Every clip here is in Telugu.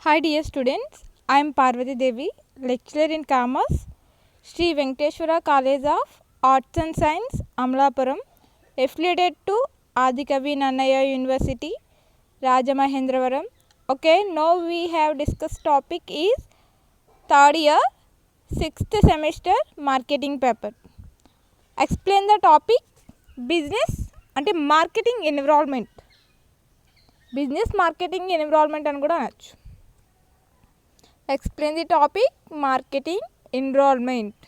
Hi dear students, I am Parvati Devi, lecturer in Commerce, Sri Venkateshwara College of Arts and Science, Amlapuram, affiliated to Adikavi Nannaya University, Rajamahendravaram. Okay, now we have discussed topic is third year, 6th semester marketing paper. Explain the topic business అంటే marketing environment. Business marketing environment అని కూడా అనొచ్చు. Explain the topic marketing environment.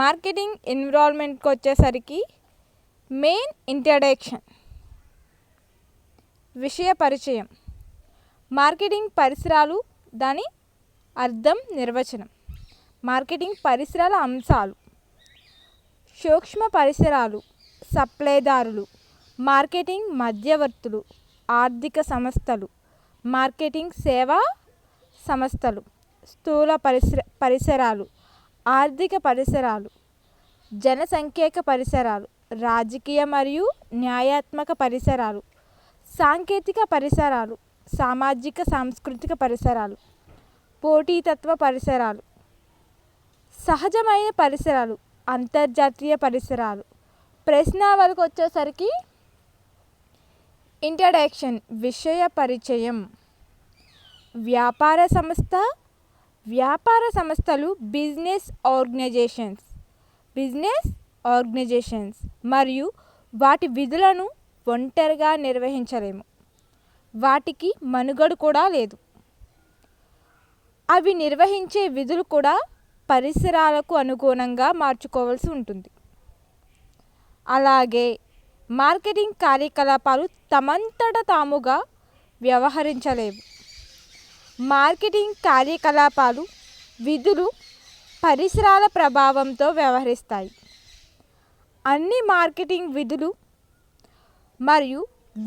Marketing ఎన్విరాన్మెంట్కి వచ్చేసరికి మెయిన్ ఇంట్రడక్షన్, విషయ పరిచయం, మార్కెటింగ్ పరిసరాలు, దాని అర్థం, నిర్వచనం, మార్కెటింగ్ పరిసరాల అంశాలు, సూక్ష్మ పరిసరాలు, సప్లైదారులు, మార్కెటింగ్ మధ్యవర్తులు, ఆర్థిక సంస్థలు, మార్కెటింగ్ సేవా సంస్థలు, స్థూల పరిసరాలు, ఆర్థిక పరిసరాలు, జనసంఖ్యక పరిసరాలు, రాజకీయ మరియు న్యాయాత్మక పరిసరాలు, సాంకేతిక పరిసరాలు, సామాజిక సాంస్కృతిక పరిసరాలు, పోటీతత్వ పరిసరాలు, సహజమైన పరిసరాలు, అంతర్జాతీయ పరిసరాలు. ప్రశ్నావళికి వచ్చేసరికి ఇంట్రడక్షన్, విషయ పరిచయం, వ్యాపార సంస్థ, వ్యాపార సంస్థలు బిజినెస్ ఆర్గనైజేషన్స్ మరియు వాటి విధులను ఒంటరిగా నిర్వహించలేము, వాటికి మనుగడ కూడా లేదు. అవి నిర్వహించే విధులు కూడా పరిసరాలకు అనుగుణంగా మార్చుకోవాల్సి ఉంటుంది. అలాగే మార్కెటింగ్ కార్యకలాపాలు తమంతట తాముగా వ్యవహరించలేవు. మార్కెటింగ్ కార్యకలాపాలు, విధులు పరిసరాల ప్రభావంతో వ్యవహరిస్తాయి. అన్ని మార్కెటింగ్ విధులు మరియు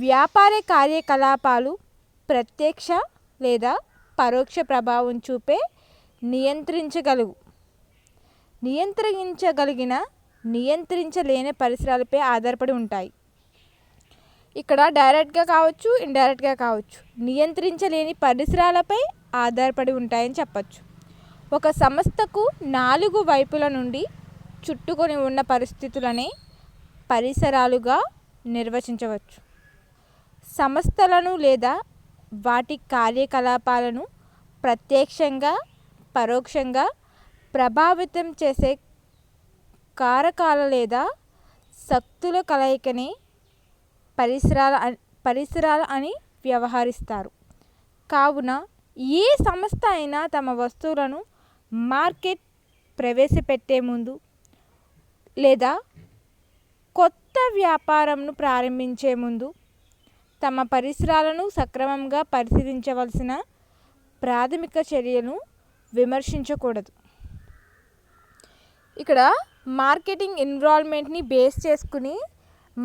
వ్యాపార కార్యకలాపాలు ప్రత్యక్ష లేదా పరోక్ష ప్రభావం చూపే నియంత్రించగలిగిన నియంత్రించలేని పరిసరాలపై ఆధారపడి ఉంటాయి. ఇక్కడ డైరెక్ట్గా కావచ్చు, ఇండైరెక్ట్గా కావచ్చు, నియంత్రించలేని పరిసరాలపై ఆధారపడి ఉంటాయని చెప్పచ్చు. ఒక సంస్థకు 4 వైపుల నుండి చుట్టుకొని ఉన్న పరిస్థితులనే పరిసరాలుగా నిర్వచించవచ్చు. సంస్థలను లేదా వాటి కార్యకలాపాలను ప్రత్యక్షంగా పరోక్షంగా ప్రభావితం చేసే కారకాల లేదా శక్తుల కలయికనే పరిసరాలు అని వ్యవహరిస్తారు. కావున ఏ సంస్థ అయినా తమ వస్తువులను మార్కెట్ ప్రవేశపెట్టే ముందు లేదా కొత్త వ్యాపారంను ప్రారంభించే ముందు తమ పరిసరాలను సక్రమంగా పరిశీలించవలసిన ప్రాథమిక చర్యలను విమర్శించకూడదు. ఇక్కడ మార్కెటింగ్ ఎన్విరాన్మెంట్ని బేస్ చేసుకుని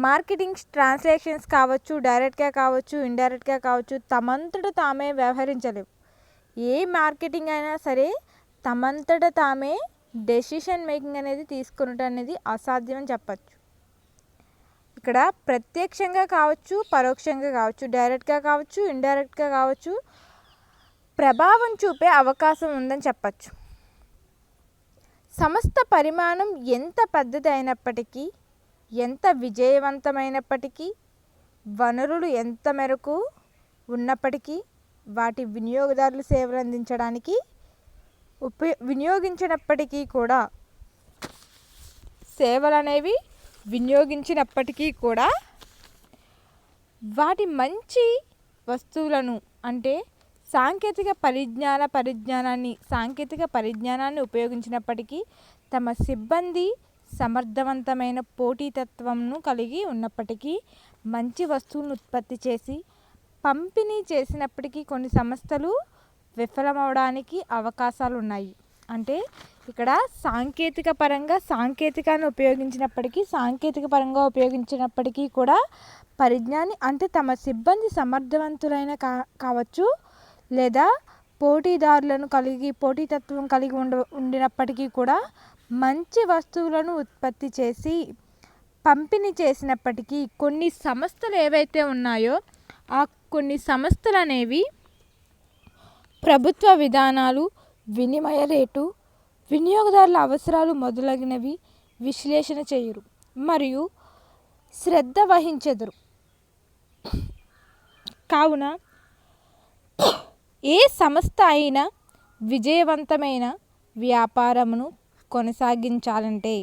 మార్కెటింగ్ ట్రాన్సాక్షన్స్ కావచ్చు, డైరెక్ట్గా కావచ్చు, ఇండైరెక్ట్గా కావచ్చు, తమంతట తామే వ్యవహరించలేవు. ఏ మార్కెటింగ్ అయినా సరే తమంతట తామే డెసిషన్ మేకింగ్ అనేది తీసుకునటం అనేది అసాధ్యం అని చెప్పచ్చు. ఇక్కడ ప్రత్యక్షంగా కావచ్చు, పరోక్షంగా కావచ్చు, డైరెక్ట్గా కావచ్చు, ఇండైరెక్ట్గా కావచ్చు, ప్రభావం చూపే అవకాశం ఉందని చెప్పచ్చు. సంస్థ పరిమాణం ఎంత పెద్దది అయినప్పటికీ, ఎంత విజయవంతమైనప్పటికీ, వనరులు ఎంత మేరకు ఉన్నప్పటికీ, వాటి వినియోగదారులు సేవలు అందించడానికి వినియోగించినప్పటికీ కూడా సేవలు అనేవి వినియోగించినప్పటికీ కూడా వాటి మంచి వస్తువులను అంటే సాంకేతిక పరిజ్ఞానాన్ని ఉపయోగించినప్పటికీ, తమ సిబ్బంది సమర్థవంతమైన పోటీతత్వంను కలిగి ఉన్నప్పటికీ, మంచి వస్తువులను ఉత్పత్తి చేసి పంపిణీ చేసినప్పటికీ కొన్ని సంస్థలు విఫలమవడానికి అవకాశాలు ఉన్నాయి. అంటే ఇక్కడ సాంకేతిక పరంగా ఉపయోగించినప్పటికీ కూడా పరిజ్ఞాని అంటే తమ సిబ్బంది సమర్థవంతులైన కావచ్చు, లేదా పోటీతత్వం కలిగి ఉండినప్పటికీ కూడా మంచి వస్తువులను ఉత్పత్తి చేసి పంపిణీ చేసినప్పటికీ కొన్ని సంస్థలు ఏవైతే ఉన్నాయో ఆ కొన్ని సంస్థలు అనేవి ప్రభుత్వ విధానాలు, వినిమయ రేటు, వినియోగదారుల అవసరాలు మొదలగునవి విశ్లేషణ చేయురు మరియు శ్రద్ధ వహించెదరు. కావున ఏ సంస్థ అయినా విజయవంతమైన వ్యాపారమును కొనసాగించాలంటే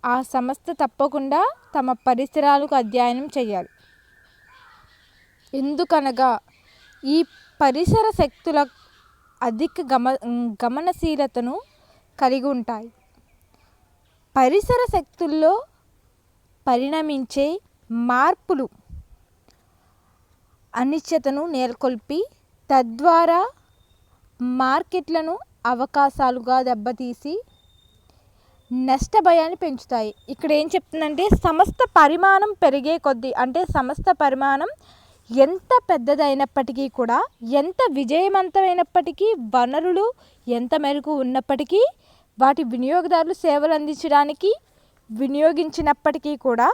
ఆ సంస్థ తప్పకుండా తమ పరిసరాలకు అధ్యయనం చేయాలి. ఎందుకనగా ఈ పరిసర శక్తుల అధిక గమనశీలతను కలిగి ఉంటాయి. పరిసర శక్తుల్లో పరిణమించే మార్పులు అనిశ్చితను నెలకొల్పి తద్వారా మార్కెట్లను అవకాశాలుగా దెబ్బతీసి నష్టభయాన్ని పెంచుతాయి. ఇక్కడ ఏం చెప్తుందంటే సంస్థ పరిమాణం పెరిగే కొద్దీ, అంటే సంస్థ పరిమాణం ఎంత పెద్దదైనప్పటికీ కూడా, ఎంత విజయవంతమైనప్పటికీ, వనరులు ఎంత మేరకు ఉన్నప్పటికీ, వాటి వినియోగదారులు సేవలు అందించడానికి వినియోగించినప్పటికీ కూడా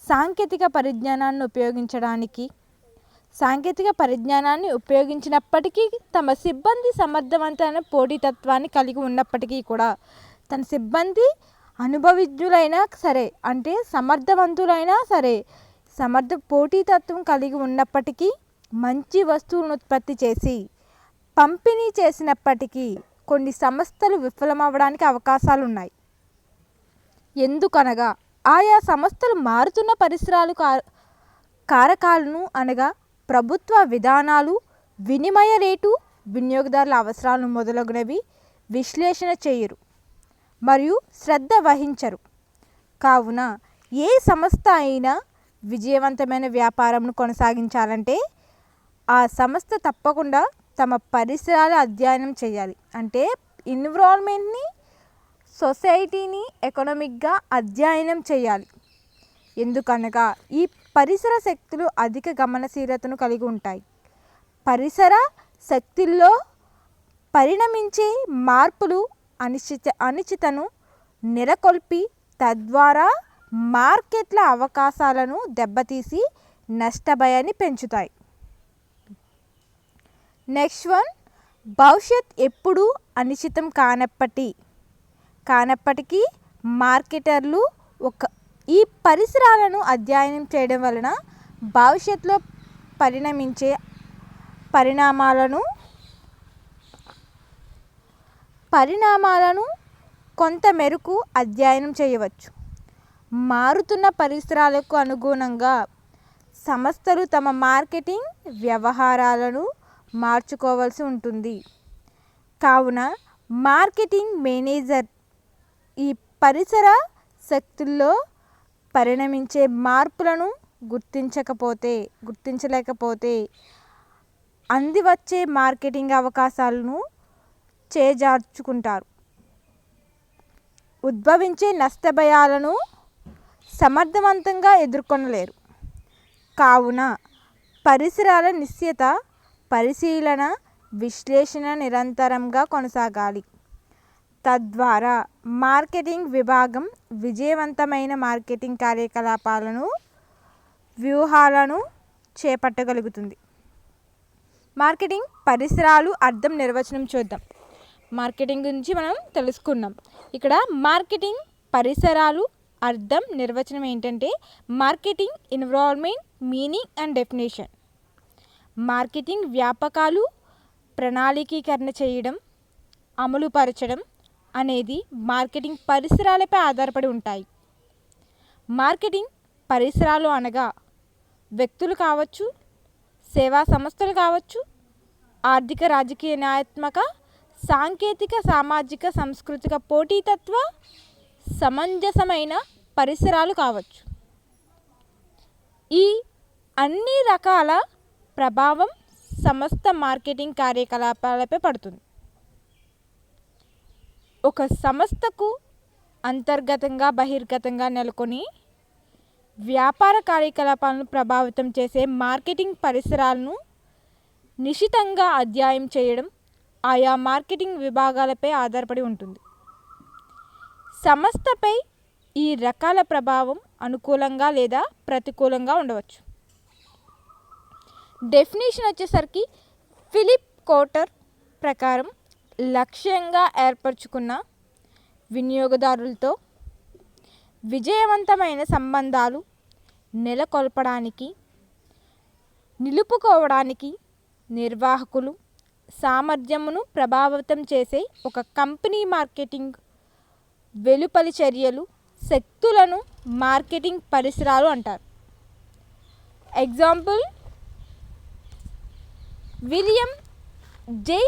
సాంకేతిక పరిజ్ఞానాన్ని ఉపయోగించినప్పటికీ, తమ సిబ్బంది సమర్థవంతమైన పోటీతత్వాన్ని కలిగి ఉన్నప్పటికీ కూడా, తన సిబ్బంది అనుభవజ్ఞులైనా సరే, అంటే సమర్థవంతులైనా సరే, పోటీతత్వం కలిగి ఉన్నప్పటికీ, మంచి వస్తువులను ఉత్పత్తి చేసి పంపిణీ చేసినప్పటికీ కొన్ని సంస్థలు విఫలమవ్వడానికి అవకాశాలు ఉన్నాయి. ఎందుకనగా ఆయా సంస్థలు మారుతున్న పరిసరాలు కారకాలను అనగా ప్రభుత్వ విధానాలు, వినిమయ రేటు, వినియోగదారుల అవసరాలను మొదలగునవి విశ్లేషణ చేయరు మరియు శ్రద్ధ వహించరు. కావున ఏ సంస్థ అయినా విజయవంతమైన వ్యాపారంను కొనసాగించాలంటే ఆ సంస్థ తప్పకుండా తమ పరిసరాల అధ్యయనం చేయాలి. అంటే ఎన్విరాన్మెంట్ని, సొసైటీని ఎకనామిక్గా అధ్యయనం చేయాలి. ఎందుకనగా ఈ పరిసర శక్తులు అధిక గమనశీలతను కలిగి ఉంటాయి. పరిసర శక్తుల్లో పరిణమించే మార్పులు అనిశ్చితను నెలకొల్పి తద్వారా మార్కెట్ల అవకాశాలను దెబ్బతీసి నష్టభయాన్ని పెంచుతాయి. నెక్స్ట్ వన్, భవిష్యత్ ఎప్పుడూ అనిశ్చితం కానప్పటికీ మార్కెటర్లు ఈ పరిసరాలను అధ్యయనం చేయడం వలన భవిష్యత్తులో పరిణమించే పరిణామాలను కొంత మేరకు అధ్యయనం చేయవచ్చు. మారుతున్న పరిసరాలకు అనుగుణంగా సంస్థలు తమ మార్కెటింగ్ వ్యవహారాలను మార్చుకోవాల్సి ఉంటుంది. కావున మార్కెటింగ్ మేనేజర్ ఈ పరిసర శక్తుల్లో పరిణమించే మార్పులను గుర్తించలేకపోతే అందివచ్చే మార్కెటింగ్ అవకాశాలను చేజార్చుకుంటారు. ఉద్భవించే నష్టభయాలను సమర్థవంతంగా ఎదుర్కొనలేరు. కావున పరిసరాల నిశ్చిత పరిశీలన, విశ్లేషణ నిరంతరంగా కొనసాగాలి. తద్వారా మార్కెటింగ్ విభాగం విజయవంతమైన మార్కెటింగ్ కార్యకలాపాలను, వ్యూహాలను చేపట్టగలుగుతుంది. మార్కెటింగ్ పరిసరాలు అర్థం, నిర్వచనం చూద్దాం. మార్కెటింగ్ గురించి మనం తెలుసుకున్నాం. ఇక్కడ మార్కెటింగ్ పరిసరాలు అర్థం, నిర్వచనం ఏంటంటే marketing environment, meaning and definition. Marketing వ్యాపకాలు ప్రణాళికీకరణ చేయడం, అమలుపరచడం అనేది మార్కెటింగ్ పరిసరాలపై ఆధారపడి ఉంటాయి. మార్కెటింగ్ పరిసరాలు అనగా వ్యక్తులు కావచ్చు, సేవా సంస్థలు కావచ్చు, ఆర్థిక, రాజకీయ, న్యాయాత్మక, సాంకేతిక, సామాజిక, సాంస్కృతిక, పోటీతత్వ, సమంజసమైన పరిసరాలు కావచ్చు. ఈ అన్ని రకాల ప్రభావం సమస్త మార్కెటింగ్ కార్యకలాపాలపై పడుతుంది. ఒక సంస్థకు అంతర్గతంగా, బహిర్గతంగా నెలకొని వ్యాపార కార్యకలాపాలను ప్రభావితం చేసే మార్కెటింగ్ పరిసరాలను నిశితంగా అధ్యయనం చేయడం ఆయా మార్కెటింగ్ విభాగాలపై ఆధారపడి ఉంటుంది. సంస్థపై ఈ రకాల ప్రభావం అనుకూలంగా లేదా ప్రతికూలంగా ఉండవచ్చు. డెఫినేషన్ వచ్చేసరికి ఫిలిప్ కోటర్ ప్రకారం లక్ష్యంగా ఏర్పరచుకున్న వినియోగదారులతో విజయవంతమైన సంబంధాలు నెలకొల్పడానికి, నిలుపుకోవడానికి నిర్వాహకులు సామర్థ్యమును ప్రభావితం చేసే ఒక కంపెనీ మార్కెటింగ్ వెలుపలి చర్యలు, శక్తులను మార్కెటింగ్ పరిసరాలు అంటారు. ఎగ్జాంపుల్ విలియం జే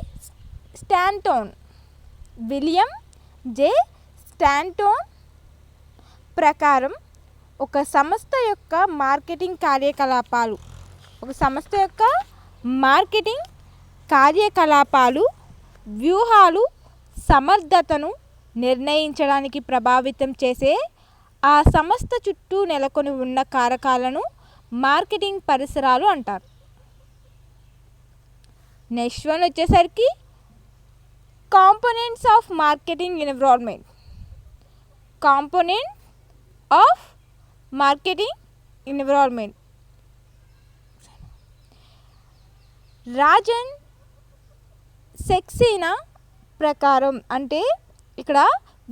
స్టాంటోన్. విలియం జే స్టాంటోన్ ప్రకారం ఒక సంస్థ యొక్క మార్కెటింగ్ కార్యకలాపాలు వ్యూహాలు సమర్థతను నిర్ణయించడానికి ప్రభావితం చేసే ఆ సంస్థ చుట్టూ నెలకొని ఉన్న కారకాలను మార్కెటింగ్ పరిసరాలు అంటారు. నెక్స్ట్ వన్ వచ్చేసరికి components of marketing environment. Component of marketing environment. Rajan Saxena ప్రకారం, అంటే ఇక్కడ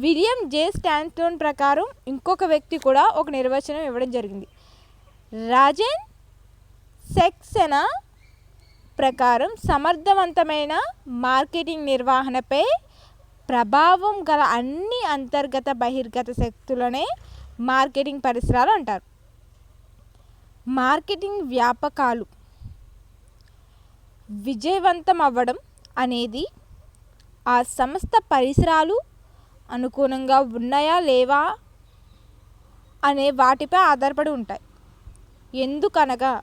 విలియం జే స్టాంటోన్ ప్రకారం ఇంకొక వ్యక్తి కూడా ఒక నిర్వచనం ఇవ్వడం జరిగింది. రాజన్ సెక్సేనా ప్రకారం సమర్థవంతమైన మార్కెటింగ్ నిర్వహణపై ప్రభావం గల అన్ని అంతర్గత బహిర్గత శక్తులనే మార్కెటింగ్ పరిసరాలు అంటారు. మార్కెటింగ్ వ్యాపకాలు విజయవంతం అవ్వడం అనేది ఆ సంస్థ పరిసరాలు అనుకూలంగా ఉన్నాయా లేవా అనే వాటిపై ఆధారపడి ఉంటాయి. ఎందుకనగా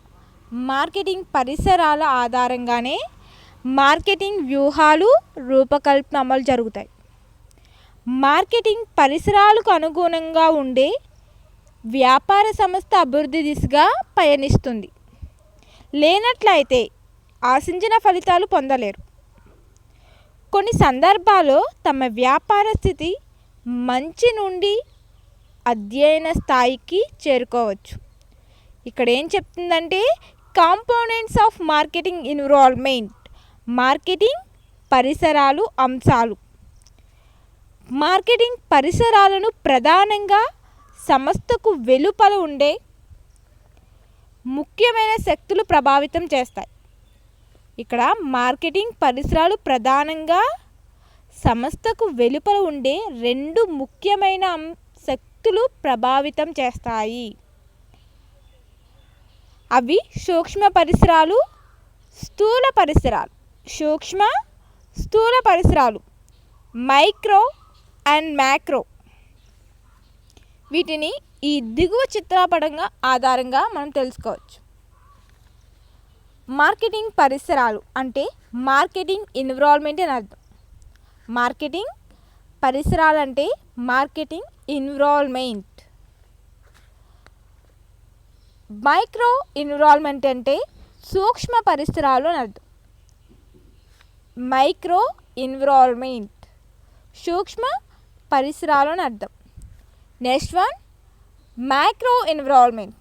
మార్కెటింగ్ పరిసరాల ఆధారంగానే మార్కెటింగ్ వ్యూహాలు రూపకల్పన అమలు జరుగుతాయి. మార్కెటింగ్ పరిసరాలకు అనుగుణంగా ఉండే వ్యాపార సంస్థ అభివృద్ధి దిశగా పయనిస్తుంది. లేనట్లయితే ఆశించిన ఫలితాలు పొందలేరు. కొన్ని సందర్భాల్లో తమ వ్యాపార స్థితి మంచి నుండి అధ్యయన స్థాయికి చేరుకోవచ్చు. ఇక్కడ ఏం చెప్తుందంటే components of marketing environment, marketing పరిసరాలు అంశాలు. మార్కెటింగ్ పరిసరాలను ప్రధానంగా సంస్థకు వెలుపల ఉండే ముఖ్యమైన శక్తులు ప్రభావితం చేస్తాయి. ఇక్కడ మార్కెటింగ్ పరిసరాలు ప్రధానంగా సంస్థకు వెలుపల ఉండే రెండు ముఖ్యమైన శక్తులు ప్రభావితం చేస్తాయి. అవి సూక్ష్మ పరిసరాలు, స్థూల పరిసరాలు. సూక్ష్మ, స్థూల పరిసరాలు, మైక్రో అండ్ మ్యాక్రో. వీటిని ఈ దిగువ చిత్రపటంగా ఆధారంగా మనం తెలుసుకోవచ్చు. మార్కెటింగ్ పరిసరాలు అంటే మార్కెటింగ్ ఎన్విరాన్మెంట్ అని అర్థం. మార్కెటింగ్ పరిసరాలు అంటే మార్కెటింగ్ ఎన్విరాన్మెంట్. మైక్రో ఎన్విరాన్మెంట్ అంటే సూక్ష్మ పరిసరాలు అని అర్థం. మైక్రో ఎన్విరాన్మెంట్ సూక్ష్మ పరిసరాలు అని అర్థం. Next one macro environment.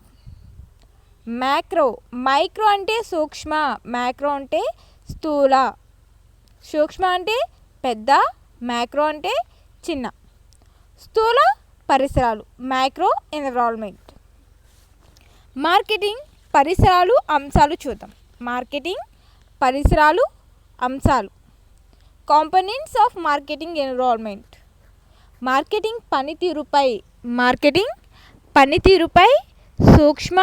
Micro అంటే సూక్ష్మ, మ్యాక్రో అంటే స్థూల. సూక్ష్మ అంటే పెద్ద, మ్యాక్రో అంటే చిన్న. స్థూల పరిసరాలు మైక్రో ఎన్విరాన్మెంట్. మార్కెటింగ్ పరిసరాలు అంశాలు చూద్దాం. మార్కెటింగ్ పరిసరాలు అంశాలు. Components of marketing environment. Marketing పనితీరుపై సూక్ష్మ,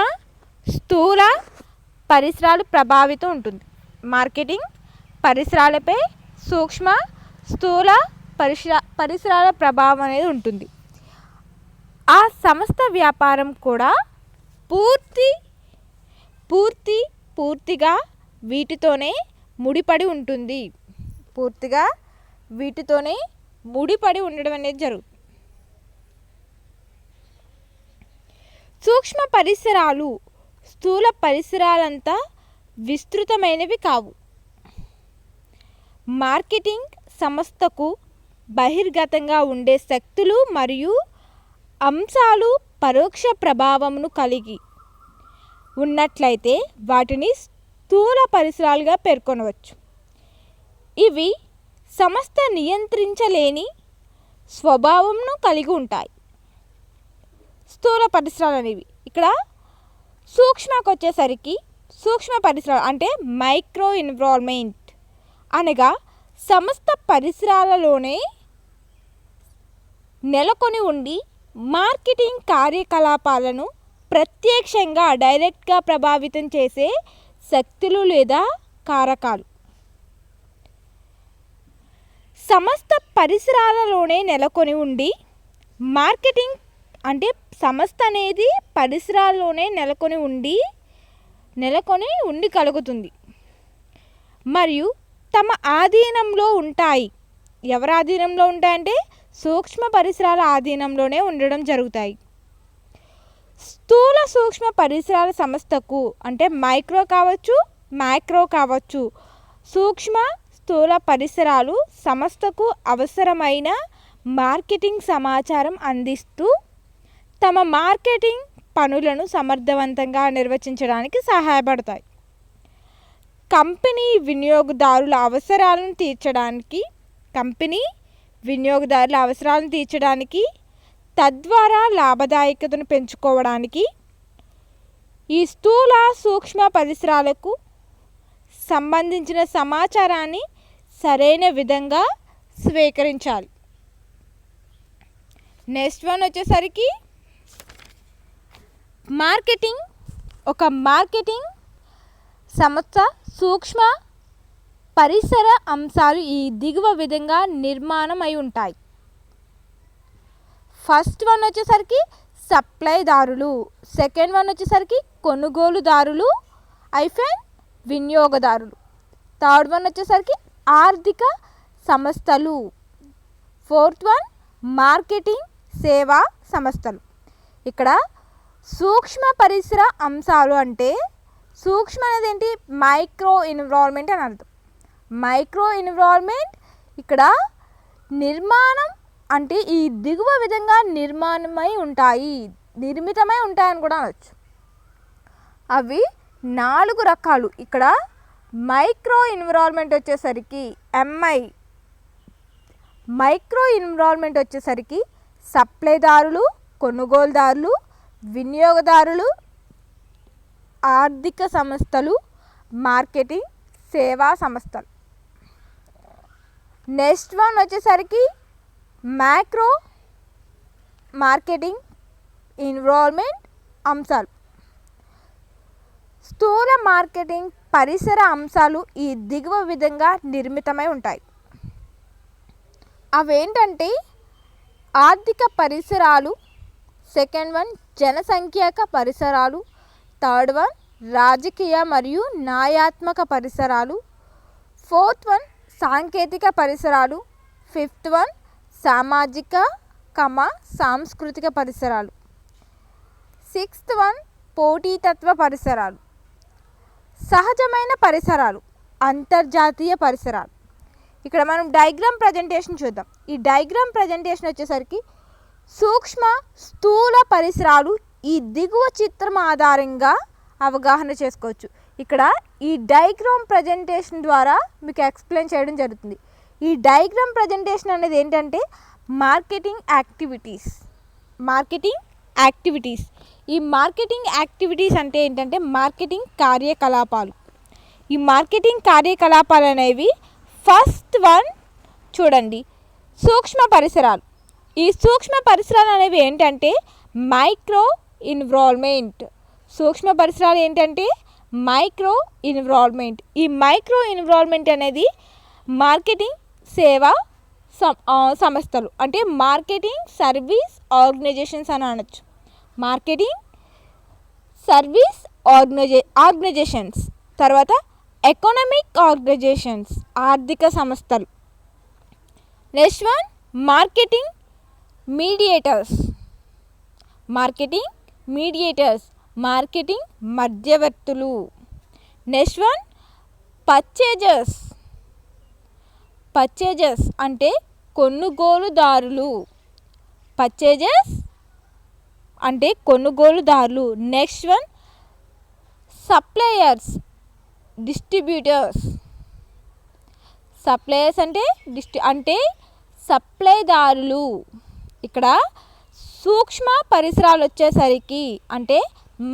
స్థూల పరిసరాలు ప్రభావితం ఉంటుంది. మార్కెటింగ్ పరిసరాలపై సూక్ష్మ, స్థూల పరిసరాల ప్రభావం అనేది ఉంటుంది. ఆ సంస్థ వ్యాపారం కూడా పూర్తిగా వీటితోనే ముడిపడి ఉంటుంది. పూర్తిగా వీటితోనే ముడిపడి ఉండడం అనేది జరుగుతుంది. సూక్ష్మ పరిసరాలు స్థూల పరిసరాలంతా విస్తృతమైనవి కావు. మార్కెటింగ్ సంస్థకు బహిర్గతంగా ఉండే శక్తులు మరియు అంశాలు పరోక్ష ప్రభావమును కలిగి ఉన్నట్లయితే వాటిని స్థూల పరిసరాలుగా పేర్కొనవచ్చు. ఇవి సంస్థ నియంత్రించలేని స్వభావంను కలిగి ఉంటాయి. స్థూల పరిసరాలు అనేవి ఇక్కడ సూక్ష్మకు వచ్చేసరికి సూక్ష్మ పరిసరాలు అంటే మైక్రో ఎన్విరాన్మెంట్ అనగా సమస్త పరిసరాలలోనే నెలకొని ఉండి మార్కెటింగ్ కార్యకలాపాలను ప్రత్యక్షంగా డైరెక్ట్గా ప్రభావితం చేసే శక్తులు లేదా కారకాలు. సమస్త పరిసరాలలోనే నెలకొని ఉండి మార్కెటింగ్ అంటే సంస్థ అనేది పరిసరాల్లోనే నెలకొని ఉండి కలుగుతుంది మరియు తమ ఆధీనంలో ఉంటాయి. ఎవరి ఆధీనంలో ఉంటాయంటే సూక్ష్మ పరిసరాల ఆధీనంలోనే ఉండడం జరుగుతాయి. స్థూల సూక్ష్మ పరిసరాల సంస్థకు అంటే మైక్రో కావచ్చు, మ్యాక్రో కావచ్చు, సూక్ష్మ స్థూల పరిసరాలు సంస్థకు అవసరమైన మార్కెటింగ్ సమాచారం అందిస్తూ తమ మార్కెటింగ్ పనులను సమర్థవంతంగా నిర్వహించడానికి సహాయపడతాయి. కంపెనీ వినియోగదారుల అవసరాలను తీర్చడానికి తద్వారా లాభదాయకతను పెంచుకోవడానికి ఈ స్థూల సూక్ష్మ పరిసరాలకు సంబంధించిన సమాచారాన్ని సరైన విధంగా స్వీకరించాలి. నెక్స్ట్ వన్ వచ్చేసరికి మార్కెటింగ్. ఒక మార్కెటింగ్ సంస్థ సూక్ష్మ పరిసర అంశాలు ఈ దిగువ విధంగా నిర్మాణం అయి ఉంటాయి. ఫస్ట్ వన్ వచ్చేసరికి సప్లైదారులు, సెకండ్ వన్ వచ్చేసరికి కొనుగోలుదారులు వినియోగదారులు, థర్డ్ వన్ వచ్చేసరికి ఆర్థిక సంస్థలు, ఫోర్త్ వన్ మార్కెటింగ్ సేవా సంస్థలు. ఇక్కడ సూక్ష్మ పరిసర అంశాలు అంటే సూక్ష్మ అనేది ఏంటి, మైక్రో ఎన్విరాన్మెంట్ అని అర్థం. మైక్రో ఎన్విరాన్మెంట్ ఇక్కడ నిర్మాణం అంటే ఈ దిగువ విధంగా నిర్మితమై ఉంటాయని కూడా అనవచ్చు. అవి 4 రకాలు. ఇక్కడ మైక్రో ఎన్విరాన్మెంట్ వచ్చేసరికి మైక్రో ఎన్విరాన్మెంట్ వచ్చేసరికి సప్లైదారులు, కొనుగోలుదారులు, వినియోగదారులు, ఆర్థిక సంస్థలు, మార్కెటింగ్ సేవా సంస్థలు. నెక్స్ట్ వన్ వచ్చేసరికి మ్యాక్రో మార్కెటింగ్ ఎన్విరాన్మెంట్ అంశాలు. స్థూల మార్కెటింగ్ పరిసర అంశాలు ఈ దిగువ విధంగా నిర్మితమై ఉంటాయి. అవేంటంటే ఆర్థిక పరిసరాలు, సెకండ్ వన్ జనసంఖ్యక పరిసరాలు, థర్డ్ వన్ రాజకీయ మరియు న్యాయాత్మక పరిసరాలు, ఫోర్త్ వన్ సాంకేతిక పరిసరాలు, ఫిఫ్త్ వన్ సామాజిక సాంస్కృతిక పరిసరాలు, సిక్స్త్ వన్ పోటీతత్వ పరిసరాలు, సహజమైన పరిసరాలు, అంతర్జాతీయ పరిసరాలు. ఇక్కడ మనం డయాగ్రామ్ ప్రజెంటేషన్ చూద్దాం. ఈ డయాగ్రామ్ ప్రజెంటేషన్ వచ్చేసరికి సూక్ష్మ స్థూల పరిసరాలు ఈ దిగువ చిత్రం ఆధారంగా అవగాహన చేసుకోవచ్చు. ఇక్కడ ఈ డయాగ్రామ్ ప్రజెంటేషన్ ద్వారా మీకు ఎక్స్ప్లెయిన్ చేయడం జరుగుతుంది. ఈ డయాగ్రామ్ ప్రజెంటేషన్ అనేది ఏంటంటే మార్కెటింగ్ యాక్టివిటీస్. ఈ మార్కెటింగ్ యాక్టివిటీస్ అంటే ఏంటంటే మార్కెటింగ్ కార్యకలాపాలు. ఈ మార్కెటింగ్ కార్యకలాపాలు అనేవి ఫస్ట్ వన్ చూడండి, సూక్ష్మ పరిసరాలు. ఈ సూక్ష్మ పరిసరాలు అనేవి ఏంటంటే మైక్రో ఎన్విరాన్మెంట్. సూక్ష్మ పరిసరాలు ఏంటంటే మైక్రో ఎన్విరాన్మెంట్. ఈ మైక్రో ఎన్విరాన్మెంట్ అనేది మార్కెటింగ్ సేవా సంస్థలు అంటే మార్కెటింగ్ సర్వీస్ ఆర్గనైజేషన్స్ అని అనొచ్చు. మార్కెటింగ్ సర్వీస్ ఆర్గనైజేషన్స్, తర్వాత ఎకనామిక్ ఆర్గనైజేషన్స్ ఆర్థిక సంస్థలు. Next one marketing mediators marketing మధ్యవర్తులు. నెక్స్ట్ వన్ పర్చేజర్స్ అంటే కొనుగోలుదారులు. Next one suppliers distributors. Suppliers అంటే సప్లైదారులు. ఇక్కడ సూక్ష్మ పరిసరాలు వచ్చేసరికి అంటే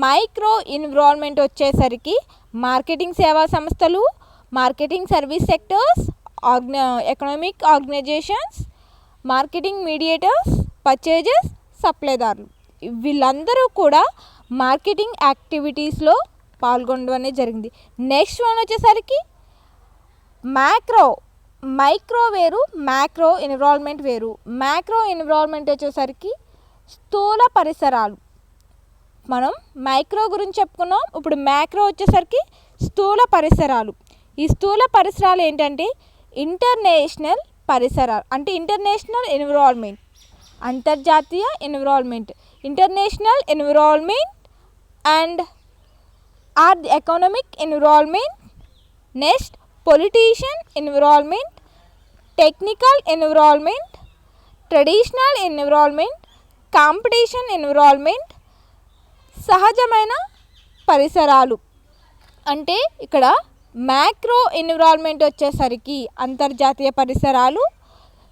మైక్రో ఎన్విరాన్మెంట్ వచ్చేసరికి మార్కెటింగ్ సేవా సంస్థలు, marketing service sectors, economic organizations, marketing mediators, purchases, సప్లైదారులు వీళ్ళందరూ కూడా మార్కెటింగ్ యాక్టివిటీస్లో పాల్గొనడం అనేది జరిగింది. నెక్స్ట్ వన్ వచ్చేసరికి మైక్రో వేరు, మ్యాక్రో ఎన్విరాన్మెంట్ వేరు. మ్యాక్రో ఎన్విరాన్మెంట్ వచ్చేసరికి స్థూల పరిసరాలు. మనం మైక్రో గురించి చెప్పుకున్నాం, ఇప్పుడు మ్యాక్రో వచ్చేసరికి స్థూల పరిసరాలు. ఈ స్థూల పరిసరాలు ఏంటంటే ఇంటర్నేషనల్ పరిసరాలు అంటే ఇంటర్నేషనల్ ఎన్విరాన్మెంట్, అంతర్జాతీయ environment, international environment and economic environment, next politician environment, technical environment, traditional environment, competition environment, సహజమైన పరిసరాలు. అంటే ఇక్కడ మ్యాక్రో ఎన్విరాన్మెంట్ వచ్చేసరికి అంతర్జాతీయ పరిసరాలు,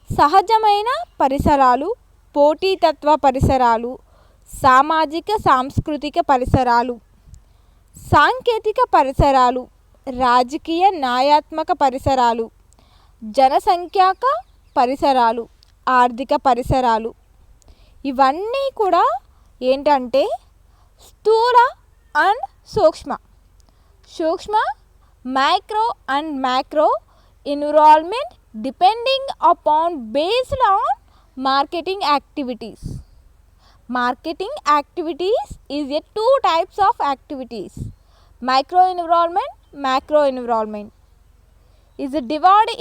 సహజమైన పరిసరాలు, పోటీతత్వ పరిసరాలు, సామాజిక సాంస్కృతిక పరిసరాలు, సాంకేతిక పరిసరాలు, రాజకీయ న్యాయాత్మక పరిసరాలు, జనసంఖ్యాక పరిసరాలు, ఆర్థిక పరిసరాలు. ఇవన్నీ కూడా ఏంటంటే స్థూల అండ్ సూక్ష్మ micro and macro environment depending upon based on marketing activities. Marketing activities is a two types of activities. Micro environment, macro environment. Is a dividing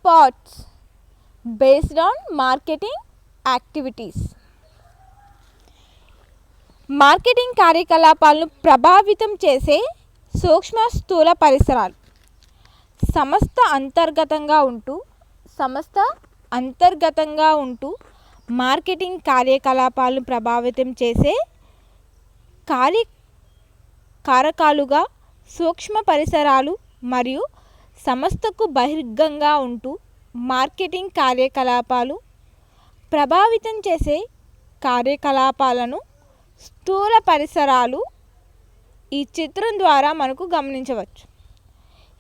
parts based on marketing activities. Marketing కార్యకలాపాలను ప్రభావితం చేసే సూక్ష్మ స్థూల పరిసరాలు సంస్థ అంతర్గతంగా ఉంటూ మార్కెటింగ్ కార్యకలాపాలను ప్రభావితం చేసే కారకాలుగా సూక్ష్మ పరిసరాలు మరియు సంస్థకు బహిర్గతంగా ఉంటూ మార్కెటింగ్ కార్యకలాపాలు ప్రభావితం చేసే కార్యకలాపాలను స్థూల పరిసరాలు ఈ చిత్రం ద్వారా మనకు గమనించవచ్చు.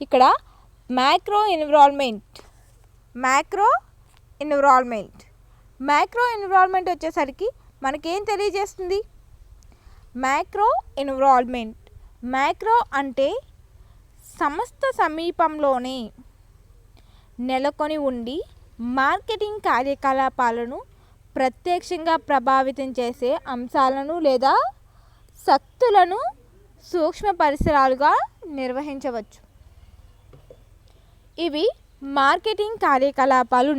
ఇక్కడ మ్యాక్రో ఎన్విరాన్మెంట్ వచ్చేసరికి మనకేం తెలియజేస్తుంది? మ్యాక్రో అంటే సంస్థ సమీపంలోనే నెలకొని ఉండి మార్కెటింగ్ కార్యకలాపాలను ప్రత్యక్షంగా ప్రభావితం చేసే అంశాలను లేదా శక్తులను సూక్ష్మ పరిసరాలుగా నిర్వహించవచ్చు. ఇవి మార్కెటింగ్ కార్యకలాపాలు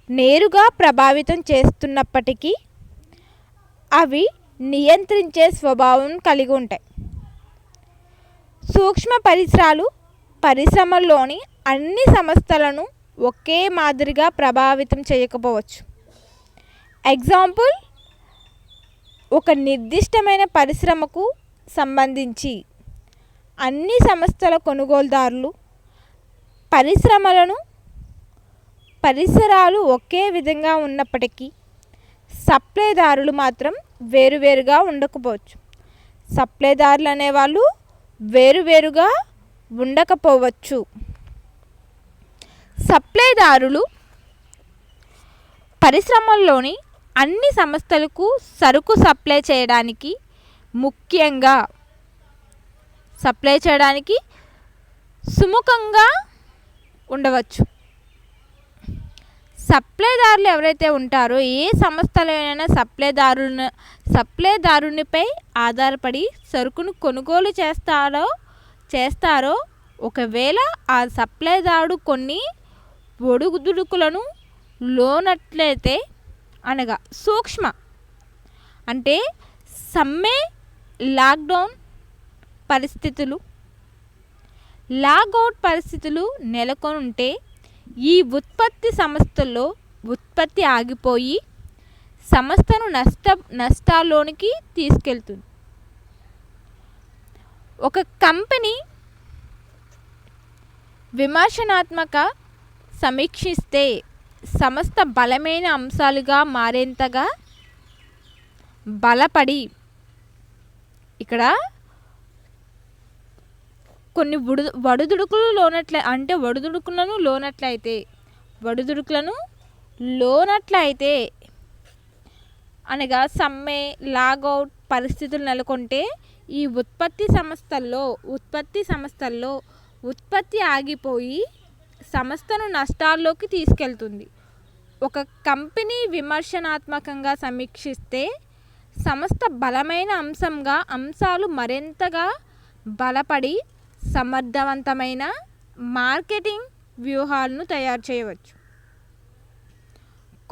నేరుగా ప్రభావితం చేస్తున్నప్పటికీ అవి నియంత్రించే స్వభావం కలిగి ఉంటాయి. సూక్ష్మ పరిసరాలు పరిశ్రమల్లోని అన్ని సంస్థలను ఒకే మాదిరిగా ప్రభావితం చేయకపోవచ్చు. ఎగ్జాంపుల్, ఒక నిర్దిష్టమైన పరిశ్రమకు సంబంధించి అన్ని సంస్థల కొనుగోలుదారులు పరిసరాలు ఒకే విధంగా ఉన్నప్పటికీ సప్లైదారులు మాత్రం వేరువేరుగా ఉండకపోవచ్చు. సప్లైదారులు అనేవాళ్ళు వేరువేరుగా ఉండకపోవచ్చు. సప్లైదారులు పరిశ్రమల్లోని అన్ని సంస్థలకు సరుకు సప్లై చేయడానికి సుముఖంగా ఉండవచ్చు. సప్లైదారులు ఎవరైతే ఉంటారో ఏ సంస్థలైనా సప్లైదారునిపై ఆధారపడి సరుకును కొనుగోలు చేస్తారో ఒకవేళ ఆ సప్లైదారుడు కొన్ని ఒడుదుడుకులను లోనట్లయితే అనగా సూక్ష్మ అంటే సమ్మె, లాగౌట్ పరిస్థితులు నెలకొని ఉంటే ఈ ఉత్పత్తి సంస్థల్లో ఉత్పత్తి ఆగిపోయి సంస్థను నష్టాల్లోనికి తీసుకెళ్తుంది. ఒక కంపెనీ విమర్శనాత్మక సమీక్షిస్తే సంస్థ బలమైన అంశాలుగా మారేంతగా బలపడి ఇక్కడ కొన్ని ఒడిదుడుకులను లోనట్లయితే అనగా సమ్మె లాగౌట్ పరిస్థితులు నెలకొంటే ఈ ఉత్పత్తి సంస్థల్లో ఉత్పత్తి ఆగిపోయి సంస్థను నష్టాల్లోకి తీసుకెళ్తుంది. ఒక కంపెనీ విమర్శనాత్మకంగా సమీక్షిస్తే సంస్థ బలమైన అంశాలు మరింతగా బలపడి సమర్థవంతమైన మార్కెటింగ్ వ్యూహాలను తయారు చేయవచ్చు.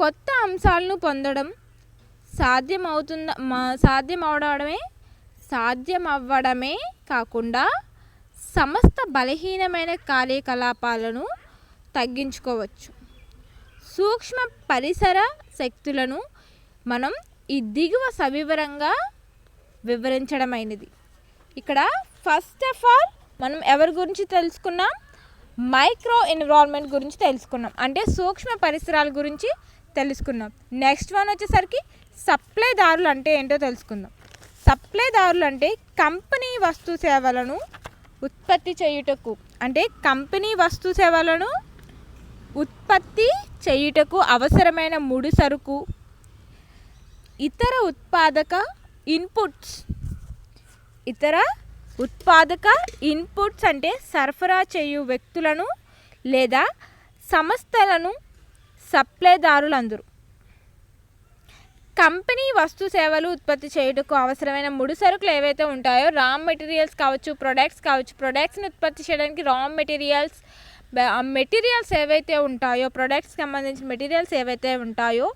కొత్త అంశాలను పొందడం సాధ్యమవ్వడమే కాకుండా సంస్థ బలహీనమైన కార్యకలాపాలను తగ్గించుకోవచ్చు. సూక్ష్మ పరిసర శక్తులను మనం ఈ దిగువ సవివరంగా వివరించడమైనది. ఇక్కడ ఫస్ట్ ఆఫ్ ఆల్ మనం ఎవరి గురించి తెలుసుకున్నాం? మైక్రో ఎన్విరాన్మెంట్ గురించి తెలుసుకున్నాం, అంటే సూక్ష్మ పరిసరాల గురించి తెలుసుకున్నాం. నెక్స్ట్ వన్ వచ్చేసరికి సప్లైదారులు అంటే ఏంటో తెలుసుకుందాం. సప్లైదారులు అంటే కంపెనీ వస్తు సేవలను ఉత్పత్తి చేయుటకు అవసరమైన ముడి సరుకు, ఇతర ఉత్పాదక ఇన్పుట్స్ అంటే సరఫరా చేయు వ్యక్తులను లేదా సంస్థలను సప్లైదారులు అందరు. కంపెనీ వస్తు సేవలు ఉత్పత్తి చేయుటకు అవసరమైన ముడి సరుకులు ఏవైతే ఉంటాయో, రా మెటీరియల్స్ కావచ్చు, ప్రొడక్ట్స్ని ఉత్పత్తి చేయడానికి రా మెటీరియల్స్ ఏవైతే ఉంటాయో, ప్రొడక్ట్స్కి సంబంధించిన మెటీరియల్స్ ఏవైతే ఉంటాయో,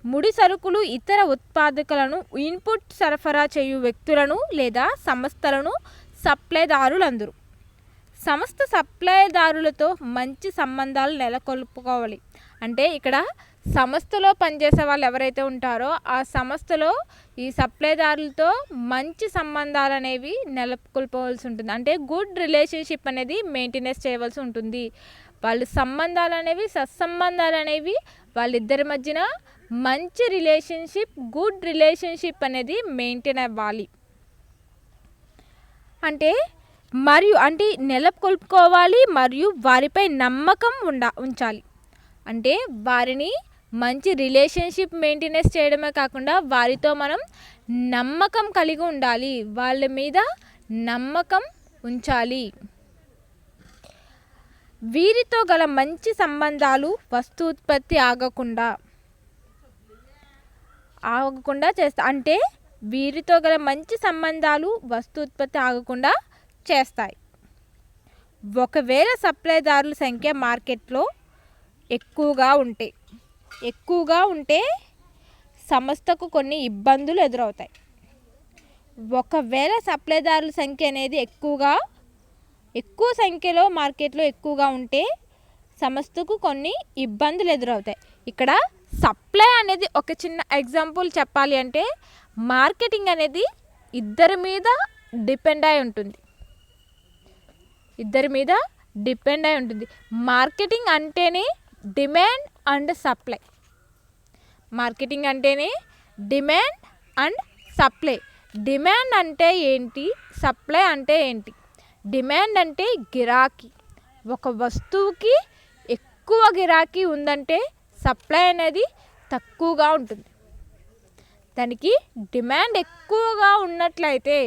ముడి సరుకులు, ఇతర ఉత్పాదకులను, ఇన్పుట్ సరఫరా చేయు వ్యక్తులను లేదా సంస్థలను సప్లైదారులు అందరు. సంస్థ సప్లైదారులతో మంచి సంబంధాలు నెలకొల్పుకోవాలి. అంటే ఇక్కడ సంస్థలో పనిచేసే వాళ్ళు ఎవరైతే ఉంటారో ఆ సంస్థలో ఈ సప్లైదారులతో మంచి సంబంధాలు అనేవి నెలకొల్పవలసి ఉంటుంది. అంటే గుడ్ రిలేషన్షిప్ అనేది మెయింటెనెన్స్ చేయవలసి ఉంటుంది. వాళ్ళ సత్సంబంధాలు అనేవి వాళ్ళిద్దరి మధ్యన మంచి గుడ్ రిలేషన్షిప్ అనేది మెయింటైన్ అవ్వాలి. అంటే నెలకొల్పుకోవాలి మరియు వారిపై నమ్మకం ఉంచాలి. అంటే వారిని మంచి రిలేషన్షిప్ మెయింటెనెన్స్ చేయడమే కాకుండా వారితో మనం నమ్మకం కలిగి ఉండాలి, వాళ్ళ మీద నమ్మకం ఉంచాలి. వీరితో గల మంచి సంబంధాలు వస్తు ఉత్పత్తి ఆగకుండా చేస్తాయి. అంటే వీరితో గల మంచి సంబంధాలు వస్తు ఉత్పత్తి ఆగకుండా చేస్తాయి. ఒకవేళ సప్లైదారుల సంఖ్య మార్కెట్లో ఎక్కువగా ఉంటే సంస్థకు కొన్ని ఇబ్బందులు ఎదురవుతాయి. ఒకవేళ సప్లైదారుల సంఖ్య అనేది ఎక్కువ సంఖ్యలో మార్కెట్లో ఎక్కువగా ఉంటే సంస్థకు కొన్ని ఇబ్బందులు ఎదురవుతాయి. ఇక్కడ సప్లై అనేది ఒక చిన్న ఎగ్జాంపుల్ చెప్పాలి అంటే, మార్కెటింగ్ అనేది ఇద్దరి మీద డిపెండ్ అయి ఉంటుంది. మార్కెటింగ్ అంటేనే డిమాండ్ అండ్ సప్లై. డిమాండ్ అంటే ఏంటి, సప్లై అంటే ఏంటి? డిమాండ్ అంటే గిరాకీ. ఒక వస్తువుకి ఎక్కువ గిరాకీ ఉందంటే సప్లై అనేది తక్కువగా ఉంటుంది. దానికి డిమాండ్ ఎక్కువగా ఉన్నట్లయితే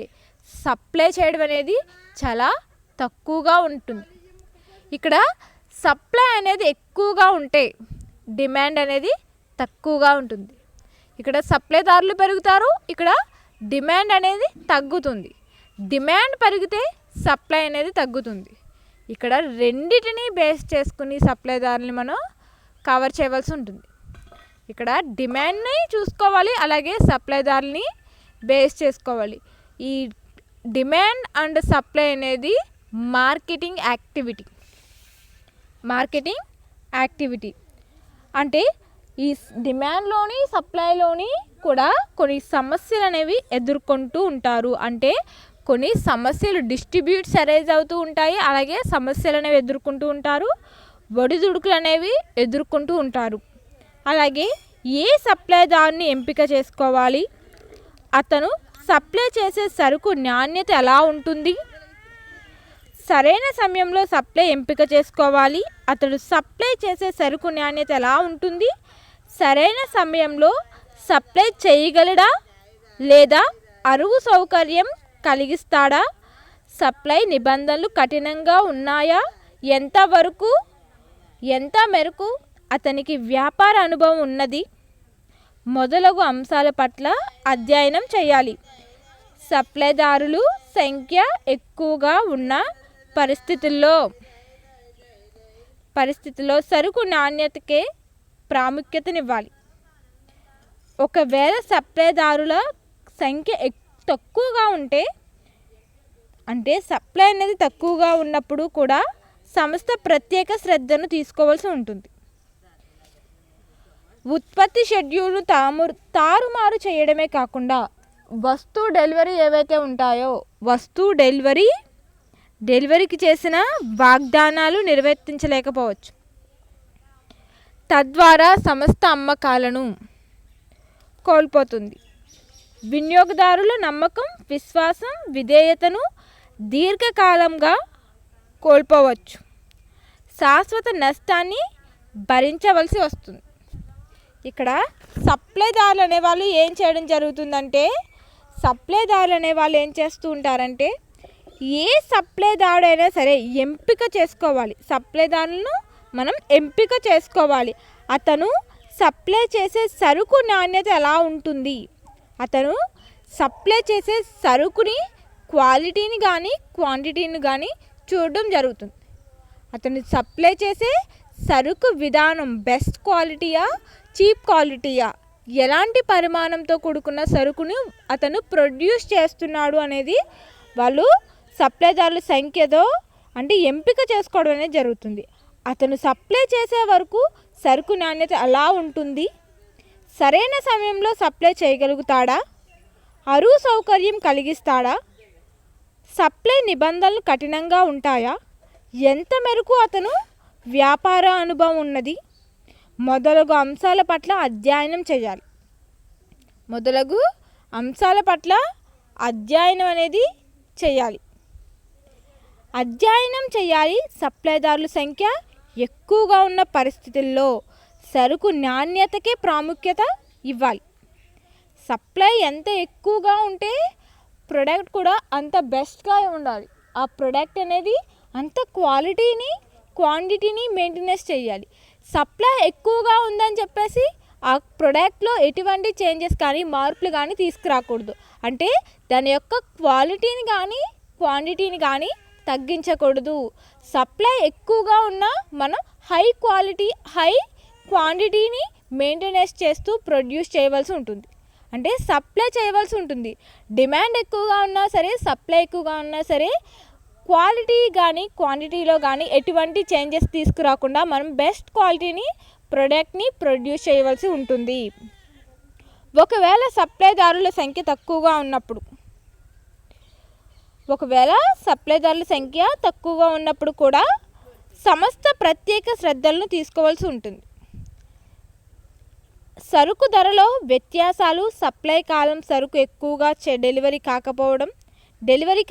సప్లై చేయడం అనేది చాలా తక్కువగా ఉంటుంది. ఇక్కడ సప్లై అనేది ఎక్కువగా ఉంటే డిమాండ్ అనేది తక్కువగా ఉంటుంది. ఇక్కడ సప్లైదారులు పెరుగుతారు, ఇక్కడ డిమాండ్ అనేది తగ్గుతుంది. డిమాండ్ పెరిగితే సప్లై అనేది తగ్గుతుంది. ఇక్కడ రెండిటిని బేస్ చేసుకుని సప్లైదారుని మనం కవర్ చేయవలసి ఉంటుంది. ఇక్కడ డిమాండ్ని చూసుకోవాలి, అలాగే సప్లైదారుని బేస్ చేసుకోవాలి. ఈ డిమాండ్ అండ్ సప్లై అనేది మార్కెటింగ్ యాక్టివిటీ. అంటే ఈ డిమాండ్లోని సప్లైలోని కూడా కొన్ని సమస్యలు అనేవి ఎదుర్కొంటూ ఉంటారు. అంటే కొన్ని సమస్యలు డిస్ట్రిబ్యూట్స్ అరైజ్ అవుతూ ఉంటాయి. అలాగే సమస్యలు అనేవి ఎదుర్కొంటూ ఉంటారు. ఒడిదుడుకులు అనేవి ఎదుర్కొంటూ ఉంటారు. అలాగే ఏ సప్లైదారుని ఎంపిక చేసుకోవాలి, అతను సప్లై చేసే సరుకు నాణ్యత ఎలా ఉంటుంది, సరైన సమయంలో సప్లై ఎంపిక చేసుకోవాలి, అతడు సప్లై చేసే సరుకు నాణ్యత ఎలా ఉంటుంది, సరైన సమయంలో సప్లై చేయగలడా లేదా అరువు సౌకర్యం కలిగిస్తాడా, సప్లై నిబంధనలు కఠినంగా ఉన్నాయా, ఎంత మేరకు అతనికి వ్యాపార అనుభవం ఉన్నది మొదలగు అంశాల పట్ల అధ్యయనం చేయాలి. సప్లైదారులు సంఖ్య ఎక్కువగా ఉన్న పరిస్థితుల్లో సరుకు నాణ్యతకే ప్రాముఖ్యతనివ్వాలి. ఒకవేళ సప్లైదారుల సంఖ్య తక్కువగా ఉంటే, అంటే సప్లై అనేది తక్కువగా ఉన్నప్పుడు కూడా సంస్థ ప్రత్యేక శ్రద్ధను తీసుకోవాల్సి ఉంటుంది. ఉత్పత్తి షెడ్యూల్ను తారుమారు చేయడమే కాకుండా వస్తువు డెలివరీ ఏవైతే ఉంటాయో డెలివరీకి చేసిన వాగ్దానాలు నిర్వర్తించలేకపోవచ్చు. తద్వారా సంస్థ అమ్మకాలను కోల్పోతుంది. వినియోగదారుల నమ్మకం, విశ్వాసం, విధేయతను దీర్ఘకాలంగా కోల్పోవచ్చు. శాశ్వత నష్టాన్ని భరించవలసి వస్తుంది. ఇక్కడ సప్లైదారులు అనేవాళ్ళు ఏం చేయడం జరుగుతుందంటే, ఏం చేస్తూ ఉంటారంటే, ఏ సప్లైదారుడైనా సరే ఎంపిక చేసుకోవాలి. సప్లైదారులను మనం ఎంపిక చేసుకోవాలి. అతను సప్లై చేసే సరుకు నాణ్యత ఎలా ఉంటుంది, అతను సప్లై చేసే సరుకుని క్వాలిటీని కానీ క్వాంటిటీని కానీ చూడడం జరుగుతుంది. అతను సప్లై చేసే సరుకు విధానం బెస్ట్ క్వాలిటీయా, చీప్ క్వాలిటీయా, ఎలాంటి పరిమాణంతో కూడుకున్న సరుకును అతను ప్రొడ్యూస్ చేస్తున్నాడు అనేది వాళ్ళు సప్లైదారుల సంఖ్యతో అంటే ఎంపిక చేసుకోవడం అనేది జరుగుతుంది. అతను సప్లై చేసే వరకు సరుకు నాణ్యత ఎలా ఉంటుంది, సరైన సమయంలో సప్లై చేయగలుగుతాడా, అరువు సౌకర్యం కలిగిస్తాడా, సప్లై నిబంధనలు కఠినంగా ఉంటాయా, ఎంత మేరకు అతను వ్యాపార అనుభవం ఉన్నది మొదలగు అంశాల పట్ల అధ్యయనం చేయాలి. అనేది చేయాలి. సప్లైదారుల సంఖ్య ఎక్కువగా ఉన్న పరిస్థితుల్లో సరుకు నాణ్యతకే ప్రాముఖ్యత ఇవ్వాలి. సప్లై ఎంత ఎక్కువగా ఉంటే ప్రొడక్ట్ కూడా అంత బెస్ట్గా ఉండాలి. ఆ ప్రొడక్ట్ అనేది అంత క్వాలిటీని క్వాంటిటీని మెయింటెనెన్స్ చేయాలి. సప్లై ఎక్కువగా ఉందని చెప్పేసి ఆ ప్రొడక్ట్లో ఎటువంటి చేంజెస్ కానీ మార్పులు కానీ తీసుకురాకూడదు. అంటే దాని యొక్క క్వాలిటీని కానీ క్వాంటిటీని కానీ తగ్గించకూడదు. సప్లై ఎక్కువగా ఉన్న మనం హై క్వాంటిటీని మెయింటెనెన్స్ చేస్తూ ప్రొడ్యూస్ చేయవలసి ఉంటుంది. అంటే సప్లై చేయవలసి ఉంటుంది. డిమాండ్ ఎక్కువగా ఉన్నా సరే, సప్లై ఎక్కువగా ఉన్నా సరే, క్వాలిటీ కానీ క్వాంటిటీలో కానీ ఎటువంటి చేంజెస్ తీసుకురాకుండా మనం బెస్ట్ క్వాలిటీని ప్రొడక్ట్ని ప్రొడ్యూస్ చేయవలసి ఉంటుంది. ఒకవేళ సప్లైదారుల సంఖ్య తక్కువగా ఉన్నప్పుడు కూడా సంస్థ ప్రత్యేక శ్రద్ధలను తీసుకోవాల్సి ఉంటుంది. సరుకు ధరలో వ్యత్యాసాలు, సప్లై కాలం, సరుకు ఎక్కువగా డెలివరీ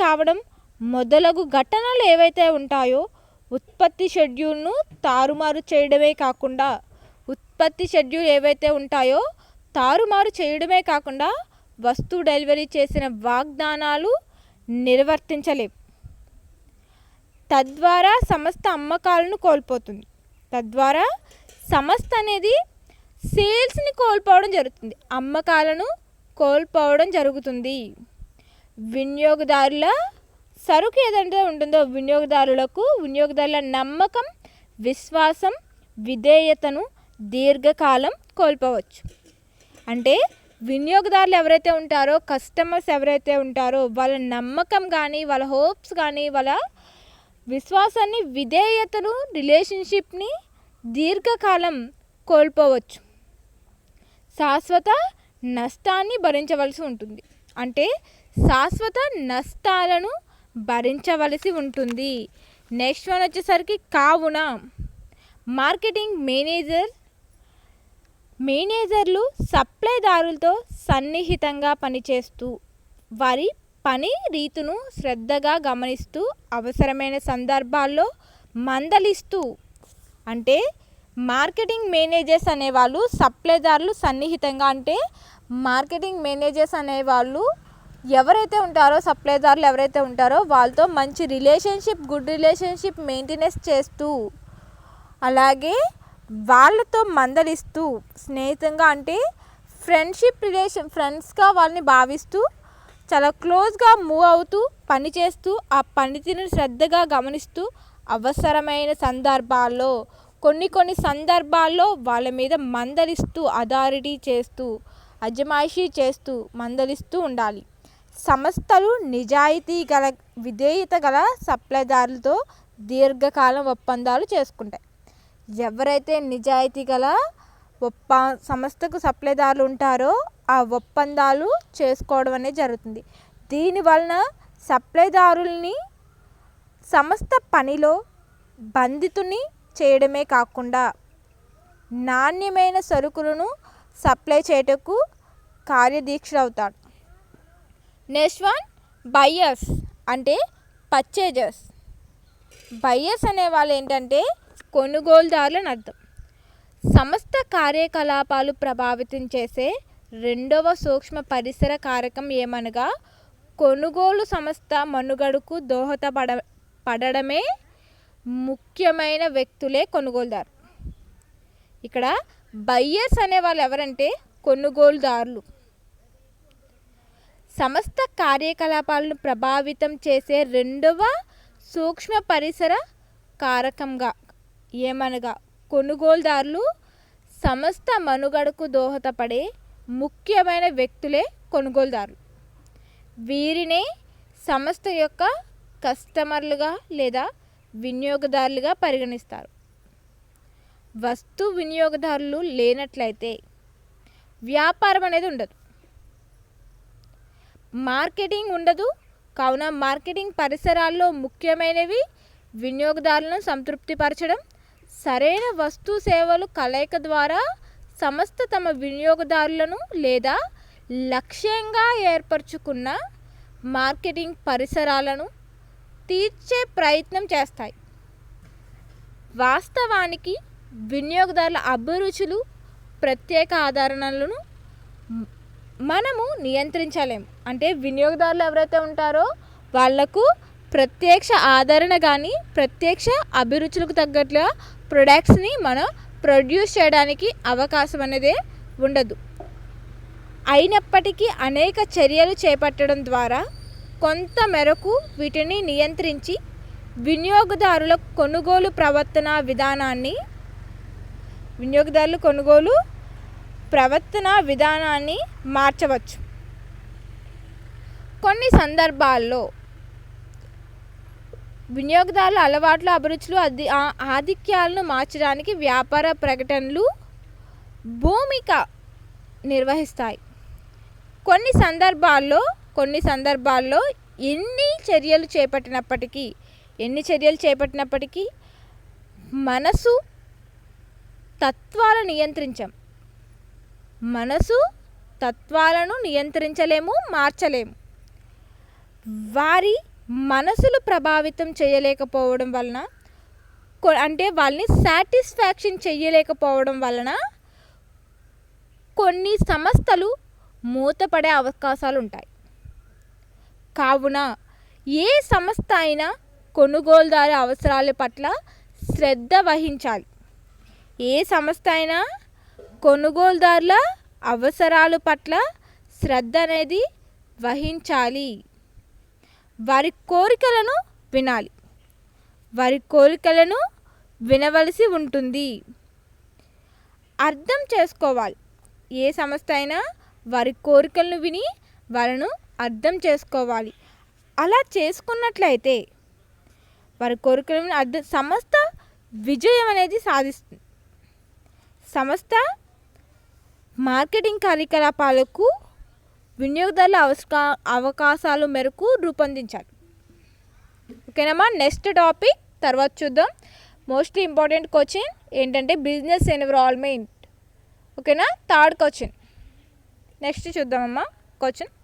కావడం మొదలగు ఘటనలు ఏవైతే ఉంటాయో ఉత్పత్తి షెడ్యూల్ను తారుమారు చేయడమే కాకుండా వస్తువు డెలివరీ చేసిన వాగ్దానాలు నిర్వర్తించలేవు. తద్వారా సంస్థ అమ్మకాలను కోల్పోతుంది. తద్వారా సంస్థ అనేది సేల్స్ని కోల్పోవడం జరుగుతుంది, అమ్మకాలను కోల్పోవడం జరుగుతుంది. వినియోగదారుల సరుకు ఏదంటే ఉంటుందో వినియోగదారుల నమ్మకం, విశ్వాసం, విధేయతను దీర్ఘకాలం కోల్పోవచ్చు. అంటే వినియోగదారులు ఎవరైతే ఉంటారో, కస్టమర్స్ ఎవరైతే ఉంటారో వాళ్ళ నమ్మకం కానీ, వాళ్ళ హోప్స్ కానీ, వాళ్ళ విశ్వాసాన్ని, విధేయతను, రిలేషన్షిప్ని దీర్ఘకాలం కోల్పోవచ్చు. శాశ్వత నష్టాన్ని భరించవలసి ఉంటుంది. అంటే శాశ్వత నష్టాలను భరించవలసి ఉంటుంది. నెక్స్ట్ వన్ వచ్చేసరికి కావున మార్కెటింగ్ మేనేజర్లు సప్లైదారులతో సన్నిహితంగా పనిచేస్తూ వారి పని రీతును శ్రద్ధగా గమనిస్తూ అవసరమైన సందర్భాల్లో మందలిస్తూ, అంటే మార్కెటింగ్ మేనేజర్స్ అనేవాళ్ళు సప్లైదారులు సన్నిహితంగా, అంటే మార్కెటింగ్ మేనేజర్స్ అనేవాళ్ళు ఎవరైతే ఉంటారో సప్లైదారులు ఎవరైతే ఉంటారో వాళ్ళతో మంచి గుడ్ రిలేషన్షిప్ మెయింటెనెన్స్ చేస్తూ, అలాగే వాళ్ళతో మందలిస్తూ స్నేహితంగా, అంటే ఫ్రెండ్స్గా వాళ్ళని భావిస్తూ చాలా క్లోజ్గా మూవ్ అవుతూ పనిచేస్తూ ఆ పనితీరుని శ్రద్ధగా గమనిస్తూ అవసరమైన సందర్భాల్లో కొన్ని సందర్భాల్లో వాళ్ళ మీద మందలిస్తూ అథారిటీ చేస్తూ అజమాయిషీ చేస్తూ మందలిస్తూ ఉండాలి. సంస్థలు విధేయత గల సప్లైదారులతో దీర్ఘకాలం ఒప్పందాలు చేసుకుంటాయి. ఎవరైతే నిజాయితీ గల సంస్థకు సప్లైదారులు ఉంటారో ఆ ఒప్పందాలు చేసుకోవడం అనేది జరుగుతుంది. దీనివలన సప్లైదారుల్ని సంస్థ పనిలో బంధితుని చేయడమే కాకుండా నాణ్యమైన సరుకులను సప్లై చేయటకు కార్యదీక్షులవుతాడు. నెక్స్ట్ వన్ బయ్యర్స్ అంటే పర్చేజర్స్. బయ్యర్స్ అనే వాళ్ళు ఏంటంటే కొనుగోలుదారులని అర్థం. సంస్థ కార్యకలాపాలు ప్రభావితం చేసే రెండవ సూక్ష్మ పరిసర కారకం ఏమనగా కొనుగోలు సంస్థ మనుగడకు దోహదపడమే ముఖ్యమైన వ్యక్తులే కొనుగోలుదారు. ఇక్కడ బయ్యర్స్ అనే వాళ్ళు ఎవరంటే కొనుగోలుదారులు. సంస్థ కార్యకలాపాలను ప్రభావితం చేసే రెండవ సూక్ష్మ పరిసర కారకంగా ఏమనగా కొనుగోలుదారులు సంస్థ మనుగడకు దోహదపడే ముఖ్యమైన వ్యక్తులే కొనుగోలుదారులు. వీరినే సంస్థ యొక్క కస్టమర్లుగా లేదా వినియోగదారులుగా పరిగణిస్తారు. వస్తు వినియోగదారులు లేనట్లయితే వ్యాపారం అనేది ఉండదు, మార్కెటింగ్ ఉండదు. కావున మార్కెటింగ్ పరిసరాల్లో ముఖ్యమైనవి వినియోగదారులను సంతృప్తిపరచడం, సరైన వస్తు సేవలు కలయిక ద్వారా సంస్థ తమ వినియోగదారులను లేదా లక్ష్యంగా ఏర్పరచుకున్న మార్కెటింగ్ పరిసరాలను తీర్చే ప్రయత్నం చేస్తాయి. వాస్తవానికి వినియోగదారుల అభిరుచులు, ప్రత్యేక ఆదరణలను మనము నియంత్రించలేము. అంటే వినియోగదారులు ఎవరైతే ఉంటారో వాళ్లకు ప్రత్యక్ష ఆదరణ కానీ ప్రత్యక్ష అభిరుచులకు తగ్గట్లుగా ప్రొడక్ట్స్ని మనం ప్రొడ్యూస్ చేయడానికి అవకాశం అనేది ఉండదు. అయినప్పటికీ అనేక చర్యలు చేపట్టడం ద్వారా కొంత మేరకు వీటిని నియంత్రించి వినియోగదారుల కొనుగోలు విధానాన్ని మార్చవచ్చు. కొన్ని సందర్భాల్లో వినియోగదారుల అలవాట్లు, అభిరుచులు, ఆధిక్యాలను మార్చడానికి వ్యాపార ప్రకటనలు భూమిక నిర్వహిస్తాయి. కొన్ని సందర్భాల్లో ఎన్ని చర్యలు చేపట్టినప్పటికీ మనసు తత్వాలను నియంత్రించలేము, మార్చలేము. వారి మనసులు ప్రభావితం చేయలేకపోవడం వలన, అంటే వాళ్ళని సాటిస్ఫాక్షన్ చేయలేకపోవడం వలన కొన్ని సంస్థలు మూతపడే అవకాశాలు ఉంటాయి. కావున ఏ సంస్థ అయినా కొనుగోలుదారు అవసరాల పట్ల శ్రద్ధ వహించాలి. ఏ సంస్థ అయినా కొనుగోలుదారుల అవసరాల పట్ల శ్రద్ధ అనేది వహించాలి. వారి కోరికలను వినవలసి ఉంటుంది. అర్థం చేసుకోవాలి. ఏ సంస్థ అయినా వారి కోరికలను విని వాళ్ళను అర్థం చేసుకోవాలి. అలా చేసుకున్నట్లయితే వారి కోరికలను సంస్థ విజయం అనేది సాధిస్తుంది. సంస్థ మార్కెటింగ్ కార్యకలాపాలకు వినియోగదారుల అవకాశాలు మేరకు రూపొందించాలి. ఓకేనమ్మా. నెక్స్ట్ టాపిక్ తర్వాత చూద్దాం. మోస్ట్ ఇంపార్టెంట్ క్వశ్చన్ ఏంటంటే బిజినెస్ ఎన్విరాన్మెంట్. ఓకేనా, థర్డ్ క్వశ్చన్. నెక్స్ట్ చూద్దామమ్మా క్వశ్చన్.